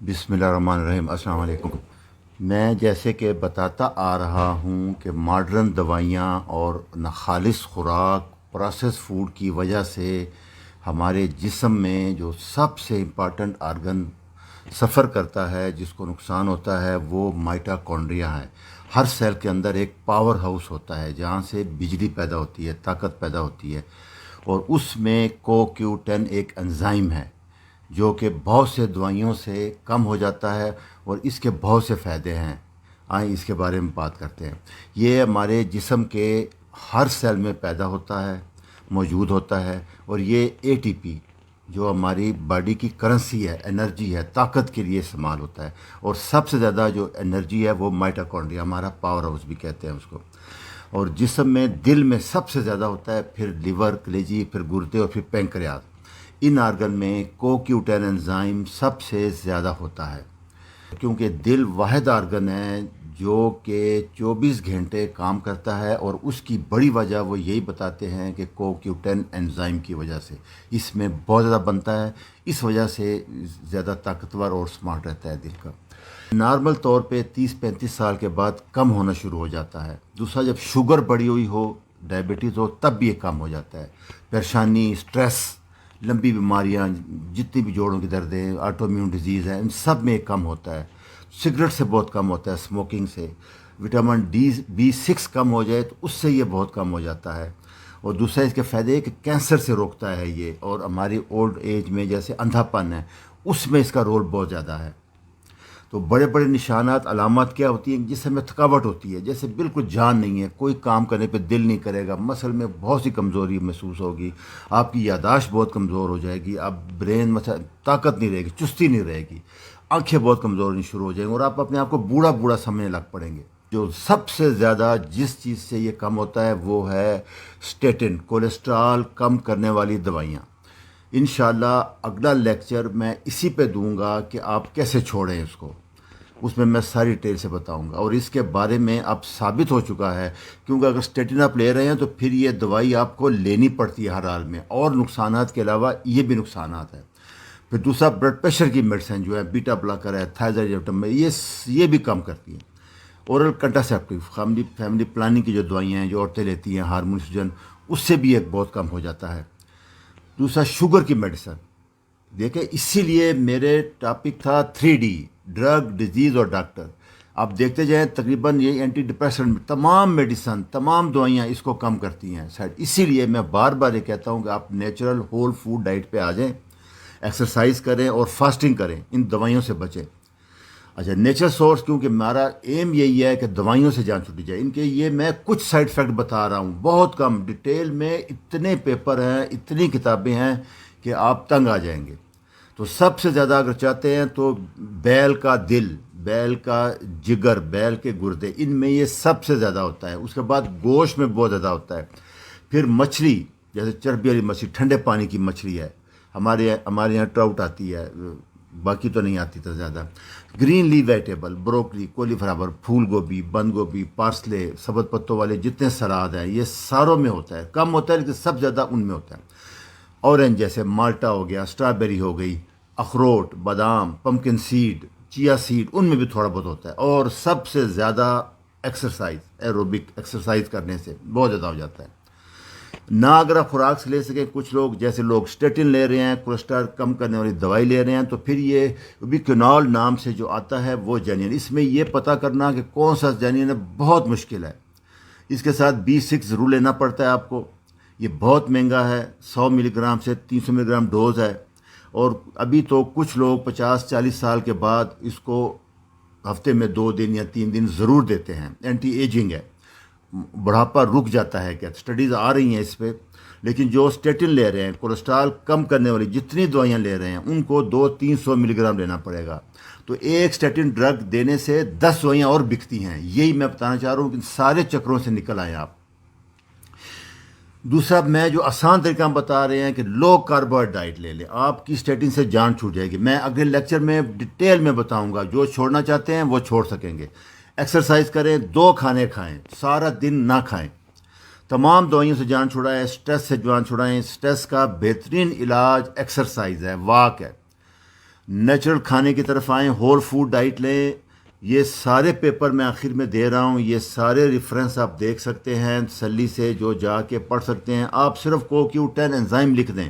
बिस्मिल्लाहिर्रहमानिर्रहीम। अस्सलाम वालेकुम। मैं जैसे कि बताता आ रहा हूँ कि मॉडर्न दवाइयाँ और नाखालिस खुराक प्रोसेस फूड की वजह से हमारे जिस्म में जो सबसे इम्पॉर्टेंट आर्गन सफ़र करता है, जिसको नुकसान होता है, वो माइटोकॉन्ड्रिया है। हर सेल के अंदर एक पावर हाउस होता है जहाँ से बिजली पैदा होती है, ताकत पैदा होती है, और उसमें CoQ10 एक एंजाइम है जो कि बहुत से दवाइयों से कम हो जाता है और इसके बहुत से फ़ायदे हैं। आइए इसके बारे में बात करते हैं। ये हमारे जिस्म के हर सेल में पैदा होता है, मौजूद होता है, और ये ATP जो हमारी बॉडी की करेंसी है, एनर्जी है, ताकत के लिए इस्तेमाल होता है। और सबसे ज़्यादा जो एनर्जी है वो माइटोकॉन्ड्रिया, हमारा पावर हाउस भी कहते हैं उसको। और जिस्म में दिल में सबसे ज़्यादा होता है, फिर लिवर, कलेजी, फिर गुर्दे और फिर पैंक्रियाज। इन आर्गन में CoQ10 एंजाइम सबसे ज़्यादा होता है, क्योंकि दिल वाहिद आर्गन है जो कि 24 घंटे काम करता है, और उसकी बड़ी वजह वो यही बताते हैं कि CoQ10 एंजाइम की वजह से इसमें बहुत ज़्यादा बनता है। इस वजह से ज़्यादा ताकतवर और स्मार्ट रहता है दिल का। नॉर्मल तौर पे 30-35 साल के बाद कम होना शुरू हो जाता है। दूसरा, जब शुगर बढ़ी हुई हो, डायबिटीज़ हो, तब भी ये कम हो जाता है। परेशानी, स्ट्रेस, लंबी बीमारियां, जितनी भी जोड़ों की दर्द है, ऑटोइम्यून डिजीज़ है, इन सब में कम होता है। सिगरेट से बहुत कम होता है, स्मोकिंग से। विटामिन B6 कम हो जाए तो उससे ये बहुत कम हो जाता है। और दूसरा इसके फ़ायदे है कि कैंसर से रोकता है ये, और हमारी ओल्ड एज में जैसे अंधापन है उसमें इसका रोल बहुत ज़्यादा है। तो बड़े बड़े निशानात, अलामत क्या होती हैं? जिससे हमें थकावट होती है, जैसे बिल्कुल जान नहीं है, कोई काम करने पे दिल नहीं करेगा, मसल में बहुत सी कमज़ोरी महसूस होगी, आपकी यादाश्त बहुत कमज़ोर हो जाएगी, आप ब्रेन में ताकत नहीं रहेगी, चुस्ती नहीं रहेगी, आंखें बहुत कमज़ोर होनी शुरू हो जाएंगी, और आप अपने आप को बूढ़ा बूढ़ा समझने लग पड़ेंगे। जो सबसे ज़्यादा जिस चीज़ से ये कम होता है वो है स्टेटिन, कोलेस्ट्रॉल कम करने वाली दवाइयाँ। इंशाल्लाह अगला लेक्चर मैं इसी पे दूंगा कि आप कैसे छोड़ें इसको, उसमें मैं सारी डिटेल से बताऊंगा। और इसके बारे में अब साबित हो चुका है, क्योंकि अगर स्टेटिन आप ले रहे हैं तो फिर ये दवाई आपको लेनी पड़ती है हर हाल में, और नुकसानात के अलावा ये भी नुकसानात है। फिर दूसरा, ब्लड प्रेशर की मेडिसिन जो है, बीटा ब्लॉकर है, थायराइड, ये भी कम करती हैं। ओरल कंट्रासेप्टिव, फैमिली प्लानिंग की जो दवाइयाँ हैं जो औरतें लेती हैं, हार्मोन, उससे भी एक बहुत कम हो जाता है। दूसरा, शुगर की मेडिसिन। देखें, इसीलिए मेरे टॉपिक था 3D, ड्रग, डिजीज़ और डॉक्टर। आप देखते जाएं, तकरीबन ये एंटी डिप्रेशन, तमाम मेडिसन, तमाम दवाइयाँ इसको कम करती हैं साइड। इसीलिए मैं बार बार ये कहता हूँ कि आप नेचुरल होल फूड डाइट पे आ जाएं, एक्सरसाइज करें और फास्टिंग करें, इन दवाइयों से बचें। अच्छा, नेचर सोर्स, क्योंकि हमारा एम यही है कि दवाइयों से जान छूटी जाए। इनके ये मैं कुछ साइड इफ़ेक्ट बता रहा हूँ, बहुत कम डिटेल में। इतने पेपर हैं, इतनी किताबें हैं कि आप तंग आ जाएंगे। तो सबसे ज़्यादा अगर चाहते हैं तो बैल का दिल, बैल का जिगर, बैल के गुर्दे, इनमें ये सबसे ज़्यादा होता है। उसके बाद गोश्त में बहुत ज़्यादा होता है। फिर मछली, जैसे चर्बी वाली मछली, ठंडे पानी की मछली है, हमारे यहाँ ट्राउट आती है, बाकी तो नहीं आती तो ज़्यादा। Green leaf vegetable, broccoli, cauliflower, फूल गोभी, बंद गोभी, पार्सले, सब्ज़ पत्तों वाले जितने सलाद हैं, ये सारों में होता है। कम होता है लेकिन सब ज़्यादा उनमें होता है। ऑरेंज, जैसे माल्टा हो गया, स्ट्रॉबेरी हो गई, अखरोट, बादाम, पम्पकिन सीड, चिया सीड, उनमें भी थोड़ा बहुत होता है। और सबसे ज़्यादा एक्सरसाइज, एरोबिक एक्सरसाइज करने से बहुत ज़्यादा हो जाता है ना। अगर आप खुराक से ले सकें, कुछ लोग, जैसे लोग स्टेटिन ले रहे हैं, कोलेस्ट्रॉल कम करने वाली दवाई ले रहे हैं, तो फिर ये बिक्योनॉल नाम से जो आता है वो जेन्युइन। इसमें ये पता करना कि कौन सा जेन्युइन है बहुत मुश्किल है। इसके साथ B6 ज़रूर लेना पड़ता है आपको। ये बहुत महंगा है, 100 मिलीग्राम से 300 मिलीग्राम डोज है। और अभी तो कुछ लोग 50-40 साल के बाद इसको हफ्ते में 2 दिन या 3 दिन ज़रूर देते हैं। एंटी एजिंग है, बुढ़ापा रुक जाता है, क्या स्टडीज़ आ रही हैं इस पर। लेकिन जो स्टेटिन ले रहे हैं, कोलेस्ट्रॉल कम करने वाली जितनी दवाइयाँ ले रहे हैं, उनको 200-300 मिलीग्राम लेना पड़ेगा। तो एक स्टेटिन ड्रग देने से 10 दवाइयाँ और बिकती हैं। यही मैं बताना चाह रहा हूँ कि सारे चक्रों से निकल आए आप। दूसरा, मैं जो आसान तरीका बता रहे हैं कि लो कार्बोहाइड्रेट डाइट ले लें, आपकी स्टेटिन से जान छूट जाएगी। मैं अगले लेक्चर में डिटेल में बताऊंगा, जो छोड़ना चाहते हैं वो छोड़ सकेंगे। एक्सरसाइज करें, 2 खाने खाएं, सारा दिन ना खाएं। तमाम दवाइयों से जान छुड़ाएं, स्ट्रेस से जान छुड़ाएं। स्ट्रेस का बेहतरीन इलाज एक्सरसाइज है, वॉक है। نیچرل کھانے کی طرف آئیں، ہول فوڈ ڈائٹ لیں۔ یہ سارے پیپر میں آخر میں دے رہا ہوں، یہ سارے ریفرنس آپ دیکھ سکتے ہیں تسلی سے، جو جا کے پڑھ سکتے ہیں۔ آپ صرف CoQ10 انزائم لکھ دیں،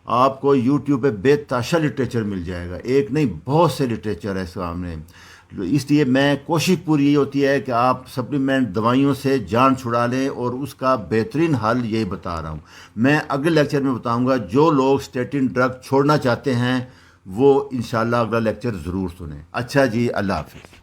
آپ کو یوٹیوب پہ بے تحاشا لٹریچر مل جائے گا، ایک نہیں بہت سے لٹریچر ہے سامنے۔ اس لیے میں کوشش پوری یہ ہوتی ہے کہ آپ سپلیمنٹ دوائیوں سے جان چھڑا لیں، اور اس کا بہترین حل یہی بتا رہا ہوں۔ میں اگلے لیکچر میں بتاؤں گا، جو لوگ اسٹیٹن ڈرگ چھوڑنا چاہتے ہیں وہ انشاءاللہ اگلا لیکچر ضرور سنیں۔ اچھا جی، اللہ حافظ۔